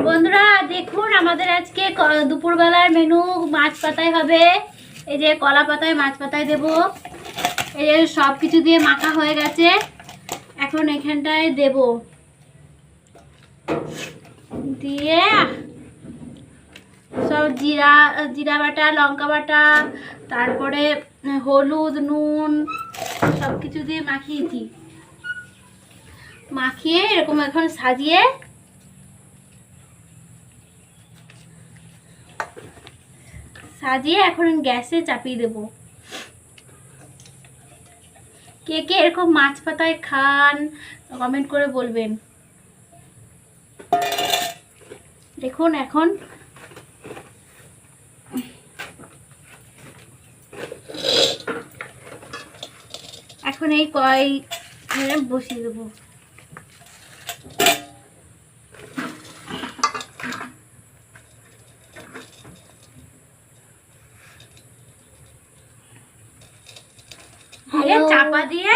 বন্ধুরা দেখুন আমাদের আজকে দুপুরবেলার মেনু মাছ পাতায় হবে। এই যে কলা পাতায় মাছ পাতায় দেব। এই যে সব কিছু দিয়ে মাখা হয়ে গেছে, এখন এখানটায় দেব। দিয়ে সব জিরা বাটা, লঙ্কা বাটা, তারপরে হলুদ, নুন সব কিছু দিয়ে মাখিয়েছি। মাখিয়ে এরকম এখন সাজিয়ে এখন গ্যাসে চাপিয়ে দেব। কে কে এরকম মাছ পাতায় খান কমেন্ট করে বলবেন। দেখুন এখন এই কড়াই বসিয়ে দেবো। চাপা দিয়ে